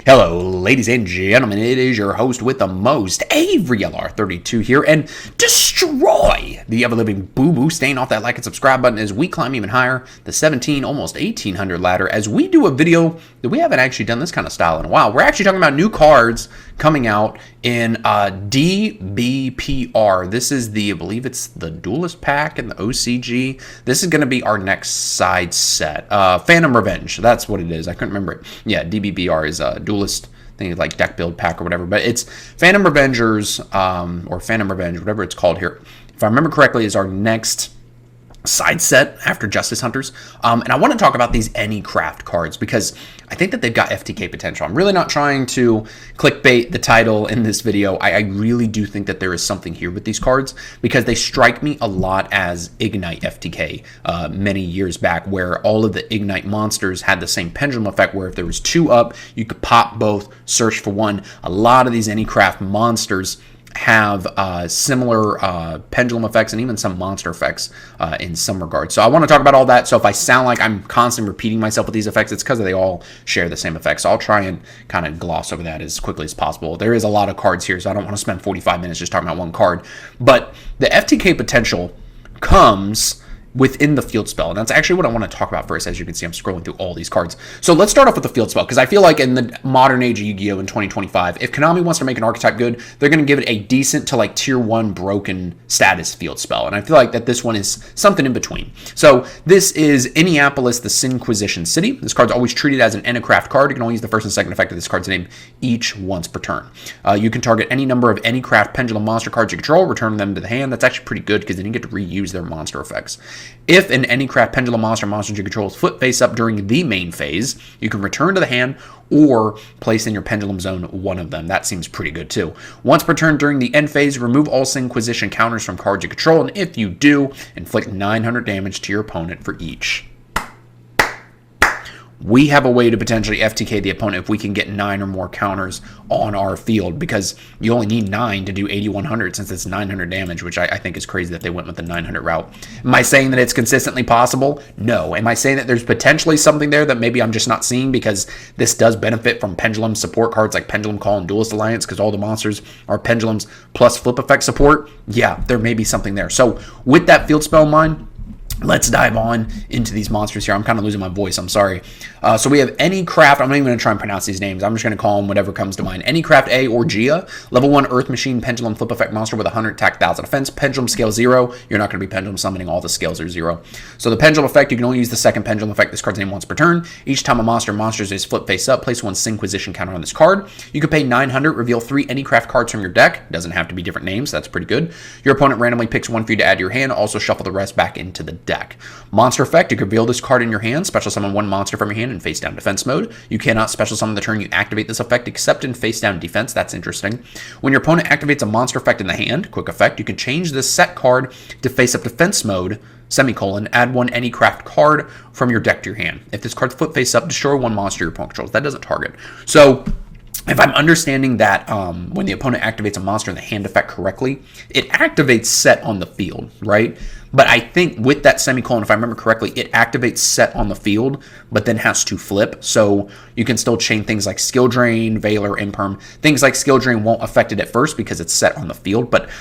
Hello, ladies and gentlemen, it is your host with the most, Avery LR32 here, and destroy the ever-living boo-boo, staying off that like and subscribe button as we climb even higher, the 17, almost 1800 ladder, as we do a video that we haven't actually done this kind of style in a while. We're actually talking about new cards coming out in DBPR. This is the, I believe it's the Duelist Pack and the OCG. This is going to be our next side set. Phantom Revenge, that's what it is. I couldn't remember it. Yeah, DBPR is Duelist, I think it's like deck build pack or whatever, but it's Phantom Revengers, or Phantom Revenge, whatever it's called here. If I remember correctly, is our next side set after Justice Hunters. And I want to talk about these Enneacraft cards because I think that they've got FTK potential. I'm really not trying to clickbait the title in this video. I really do think that there is something here with these cards because they strike me a lot as Ignite FTK many years back, where all of the Ignite monsters had the same pendulum effect where if there was two up, you could pop both, search for one. A lot of these Enneacraft monsters have similar pendulum effects and even some monster effects in some regards. So I want to talk about all that. So if I sound like I'm constantly repeating myself with these effects, it's because they all share the same effects. So I'll try and kind of gloss over that as quickly as possible. There is a lot of cards here, so I don't want to spend 45 minutes just talking about one card. But the FTK potential comes within the field spell, and that's actually what I want to talk about first. As you can see, I'm scrolling through all these cards. So let's start off with the field spell, because I feel like in the modern age of Yu-Gi-Oh! In 2025, if Konami wants to make an archetype good, they're going to give it a decent to like tier 1 broken status field spell, and I feel like that this one is something in between. So this is Inniapolis, the Sinquisition City. This card's always treated as an Enneacraft card. You can only use the first and second effect of this card's name each once per turn. You can target any number of Enneacraft pendulum monster cards you control, return them to the hand. That's actually pretty good because then you get to reuse their monster effects. If an Enneacraft pendulum monster you control is foot face up during the main phase, you can return to the hand or place in your pendulum zone one of them. That seems pretty good too. Once per turn during the end phase, remove all Sinquisition counters from cards you control, and if you do, inflict 900 damage to your opponent for each. We have a way to potentially FTK the opponent if we can get 9 or more counters on our field, because you only need 9 to do 8100 since it's 900 damage, which I think is crazy that they went with the 900 route. Am I saying that it's consistently possible? No. Am I saying that there's potentially something there that maybe I'm just not seeing because this does benefit from Pendulum support cards like Pendulum Call and Duelist Alliance because all the monsters are Pendulums plus flip effect support? Yeah, there may be something there. So with that field spell in mind, let's dive on into these monsters here. I'm kind of losing my voice. I'm sorry. So we have Enneacraft. I'm not even going to try and pronounce these names. I'm just going to call them whatever comes to mind. Enneacraft A or Gia. Level 1 Earth Machine Pendulum Flip Effect monster with 100 attack, 1000 defense. Pendulum scale 0. You're not going to be pendulum summoning. All the scales are 0. So the pendulum effect, you can only use the second pendulum effect. This card's name once per turn. Each time a monsters is flip face up, place 1 Sinquisition counter on this card. You can pay 900, reveal 3 Enneacraft cards from your deck. Doesn't have to be different names. That's pretty good. Your opponent randomly picks 1 for you to add to your hand. Also shuffle the rest back into the deck. Monster effect, you can reveal this card in your hand, special summon 1 monster from your hand in face down defense mode. You cannot special summon the turn you activate this effect except in face down defense. That's interesting. When your opponent activates a monster effect in the hand, quick effect, you can change this set card to face up defense mode, semicolon, add 1 Enneacraft card from your deck to your hand. If this card's foot face up, destroy 1 monster your opponent controls. That doesn't target. So if I'm understanding that when the opponent activates a monster in the hand effect correctly, it activates set on the field, right? But I think with that semicolon, if I remember correctly, it activates set on the field, but then has to flip. So you can still chain things like Skill Drain, Veiler, Imperm. Things like Skill Drain won't affect it at first because it's set on the field, but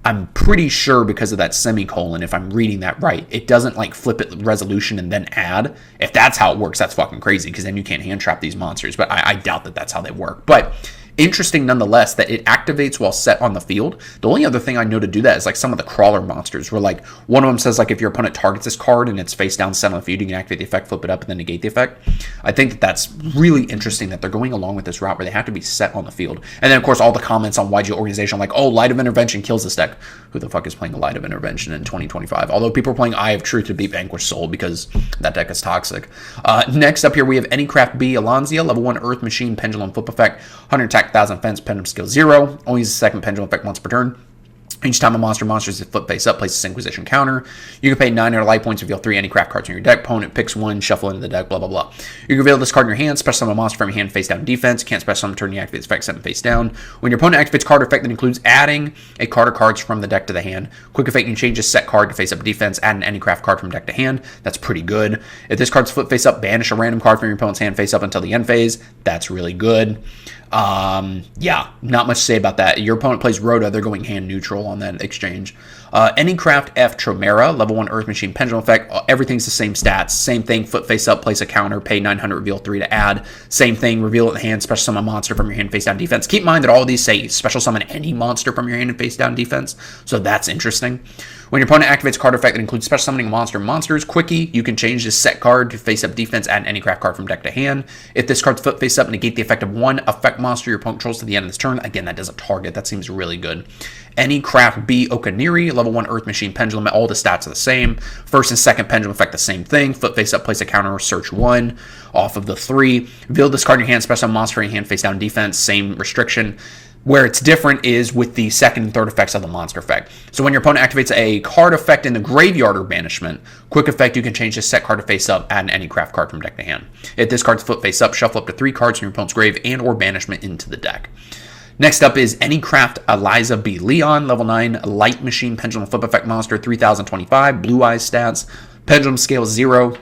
I'm pretty sure because of that semicolon, if I'm reading that right, it doesn't like flip it resolution and then add. If that's how it works, that's fucking crazy because then you can't hand trap these monsters, but I doubt that that's how they work. But interesting nonetheless that it activates while set on the field. The only other thing I know to do that is like some of the crawler monsters where like one of them says like if your opponent targets this card and it's face down set on the field, you can activate the effect, flip it up, and then negate the effect. I think that that's really interesting that they're going along with this route where they have to be set on the field. And then of course all the comments on YG Organization like, oh, Light of Intervention kills this deck. Who the fuck is playing a Light of Intervention in 2025? Although people are playing Eye of Truth to beat Vanquished Soul because that deck is toxic. Next up here we have Enneacraft B, Alonzia, level 1 Earth Machine Pendulum Flip Effect, 100 attack, 1000 defense, pendulum skill 0. Only use the second pendulum effect once per turn. Each time a monsters is flip face up, place a Inquisition counter. You can pay 900 life points, reveal 3 Enneacraft cards in your deck. Opponent picks 1, shuffle into the deck, blah, blah, blah. You can reveal this card in your hand, special summon a monster from your hand, face down defense. You can't special summon, turn the activates effect, set face down. When your opponent activates card effect that includes adding a card or cards from the deck to the hand. Quick effect, you can change a set card to face up defense, add an Enneacraft card from deck to hand. That's pretty good. If this card's flip face up, banish a random card from your opponent's hand face up until the end phase. That's really good. Yeah, not much to say about that. Your opponent plays Rhoda, they're going hand neutral on that exchange. Enneacraft F Tromera, level 1 Earth Machine Pendulum effect. Everything's the same stats. Same thing, flip face up, place a counter, pay 900, reveal 3 to add. Same thing, reveal it in the hand, special summon a monster from your hand, face down defense. Keep in mind that all of these say special summon any monster from your hand and face down defense, so that's interesting. When your opponent activates a card effect that includes special summoning monsters, quickie, you can change this set card to face up defense, add an Enneacraft card from deck to hand. If this card's flip face up, negate the effect of 1 effect monster your opponent controls to the end of this turn. Again, that doesn't target. That seems really good. Enneacraft B Okaniri, level 1 Earth Machine Pendulum. All the stats are the same. First and second pendulum effect the same thing. Flip face up, place a counter, search 1 off of the 3. Reveal this card in your hand, special monster in your hand, face down defense. Same restriction. Where it's different is with the second and third effects of the monster effect. So when your opponent activates a card effect in the graveyard or banishment, quick effect, you can change this set card to face up, add an Enneacraft card from deck to hand. If this card's flip face up, shuffle up to 3 cards from your opponent's grave and or banishment into the deck. Next up is Enneacraft Eliza B. Leon, level 9 Light Machine Pendulum Flip Effect Monster, 3025, Blue Eyes stats, Pendulum Scale 0.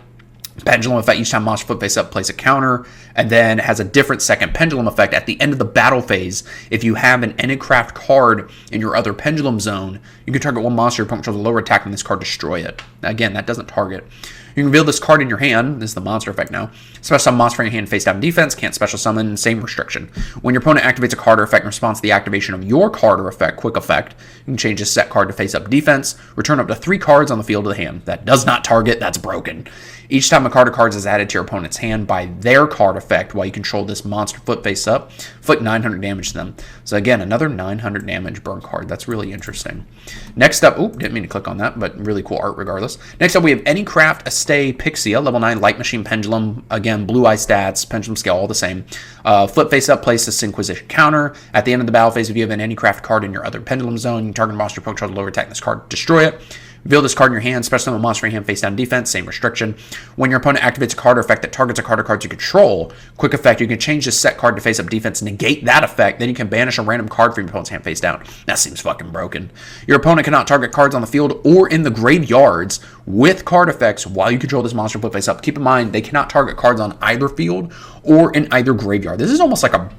Pendulum effect, each time monster flip face up, place a counter, and then has a different second pendulum effect at the end of the battle phase. If you have an Enneacraft card in your other pendulum zone, you can target one monster, your opponent controls a lower attack, and this card destroy it. Again, that doesn't target. You can reveal this card in your hand. This is the monster effect now. Special summon monster in your hand, face down defense. Can't special summon, same restriction. When your opponent activates a card or effect in response to the activation of your card or effect, quick effect, you can change this set card to face up defense. Return up to 3 cards on the field of the hand. That does not target. That's broken. Each time a card or cards is added to your opponent's hand by their card effect while you control this monster flip face up, inflict 900 damage to them. So again, another 900 damage burn card. That's really interesting. Next up, didn't mean to click on that, but really cool art regardless. Next up, we have Enneacraft Estee Pixia, level 9 Light Machine Pendulum. Again, blue eye stats, pendulum scale, all the same. Flip face up, place this Inquisition counter. At the end of the battle phase, if you have an Enneacraft card in your other pendulum zone, you can target a monster, opponent controls lower attack this card, destroy it. Reveal this card in your hand, special summon a monster in your hand, face down defense, same restriction. When your opponent activates a card or effect that targets a card or cards you control, quick effect, you can change this set card to face up defense, negate that effect, then you can banish a random card from your opponent's hand face down. That seems fucking broken. Your opponent cannot target cards on the field or in the graveyards with card effects while you control this monster flip face up. Keep in mind, they cannot target cards on either field or in either graveyard. This is almost like a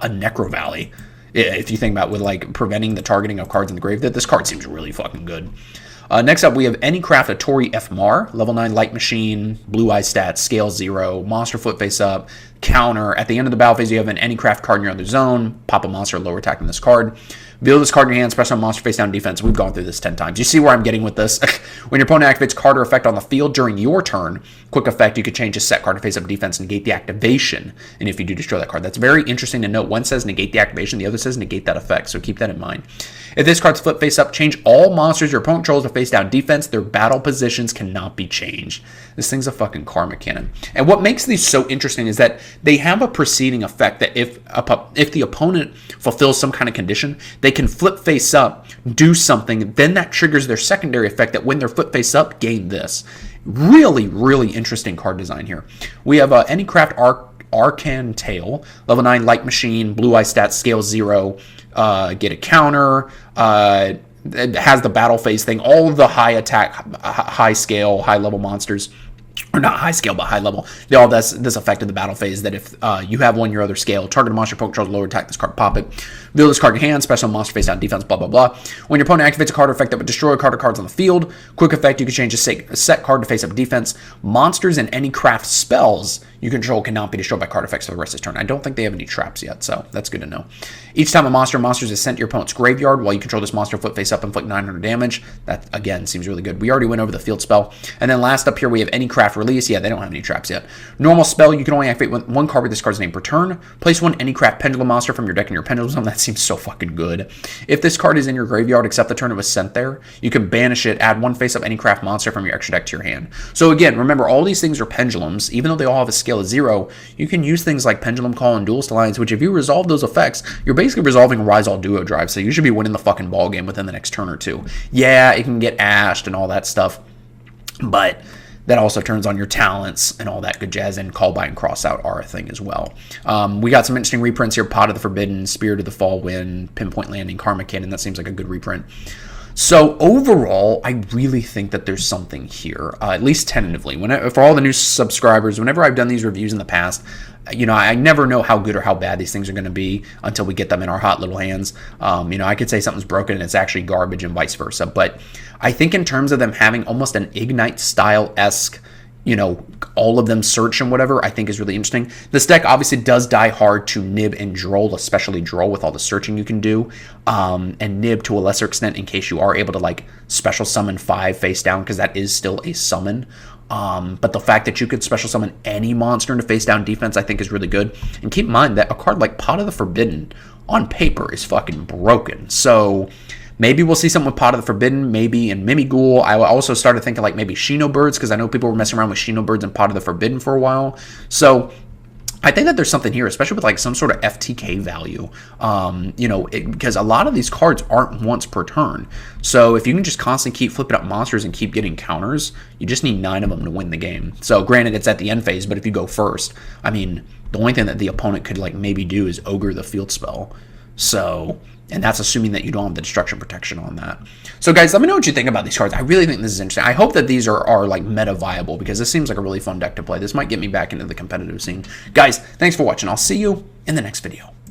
Necro Valley, if you think about it, with like preventing the targeting of cards in the grave. This card seems really fucking good. Next up, we have Enneacraft Atori F. Mar, level 9 Light Machine, Blue Eye stats, Scale 0, Monster Flip Face Up, Counter. At the end of the battle phase, you have an Enneacraft card in your other zone, pop a monster, lower attack on this card. Reveal this card in your hand, special monster face down defense. We've gone through this 10 times. You see where I'm getting with this? When your opponent activates card or effect on the field during your turn, quick effect, you could change a set card to face up defense and negate the activation. And if you do destroy that card, that's very interesting to note. One says negate the activation, the other says negate that effect. So keep that in mind. If this card's flip face up, change all monsters your opponent controls to face down defense. Their battle positions cannot be changed. This thing's a fucking karma cannon. And what makes these so interesting is that they have a preceding effect that if the opponent fulfills some kind of condition, they can flip face up, do something, then that triggers their secondary effect that when they're flip face up, gain this. Really, really interesting card design here. We have Enneacraft Arcan Tail, level 9 Light Machine, Blue Eye stats, Scale 0, get a counter, it has the battle phase thing, all of the high attack, high scale, high level monsters, or not high scale, but high level. They all this effect in the battle phase that if you have one your other scale, target a monster, opponent controls lower attack this card, pop it. Reveal this card in your hand, special monster face down defense, blah, blah, blah. When your opponent activates a card or effect that would destroy a card or cards on the field, quick effect, you can change a set card to face up defense. Monsters and any craft spells you control cannot be destroyed by card effects for the rest of this turn. I don't think they have any traps yet, so that's good to know. Each time a monster is sent to your opponent's graveyard while you control this monster, flip face up, inflict 900 damage. That, again, seems really good. We already went over the field spell. And then last up here, we have Enneacraft release. Yeah, they don't have any traps yet. Normal spell, you can only activate one card with this card's name per turn. Place one Enneacraft Pendulum monster from your deck in your Pendulum Zone. That seems so fucking good. If this card is in your graveyard except the turn it was sent there, you can banish it, add one face-up Enneacraft monster from your extra deck to your hand. So again, remember, all these things are pendulums. Even though they all have a scale of 0, you can use things like Pendulum Call and Duelist Alliance, which if you resolve those effects, you're basically resolving Rise All Duo Drive, so you should be winning the fucking ball game within the next turn or two. Yeah, it can get ashed and all that stuff, but that also turns on your talents and all that good jazz, and Call By and Cross Out are a thing as well. We got some interesting reprints here. Pot of the Forbidden, Spirit of the Fall Wind, Pinpoint Landing, Karma Cannon. That seems like a good reprint. So overall, I really think that there's something here, at least tentatively. For all the new subscribers, whenever I've done these reviews in the past, you know, I never know how good or how bad these things are going to be until we get them in our hot little hands. You know, I could say something's broken and it's actually garbage and vice versa. But I think in terms of them having almost an Ignite style-esque, you know, all of them search and whatever, I think is really interesting. This deck obviously does die hard to Nib and Droll, especially Droll with all the searching you can do, and Nib to a lesser extent in case you are able to like special summon 5 face down, because that is still a summon. But the fact that you could special summon any monster into face down defense, I think is really good. And keep in mind that a card like Pot of the Forbidden on paper is fucking broken. So maybe we'll see something with Pot of the Forbidden, maybe in Mimighoul. I also started thinking like maybe Shino Birds, because I know people were messing around with Shino Birds and Pot of the Forbidden for a while. So I think that there's something here, especially with like some sort of FTK value, you know, because a lot of these cards aren't once per turn. So if you can just constantly keep flipping up monsters and keep getting counters, you just need 9 of them to win the game. So granted, it's at the end phase, but if you go first, I mean, the only thing that the opponent could like maybe do is ogre the field spell. So, and that's assuming that you don't have the destruction protection on that. So guys, let me know what you think about these cards. I really think this is interesting. I hope that these are like meta viable, because this seems like a really fun deck to play. This might get me back into the competitive scene. Guys, thanks for watching. I'll see you in the next video.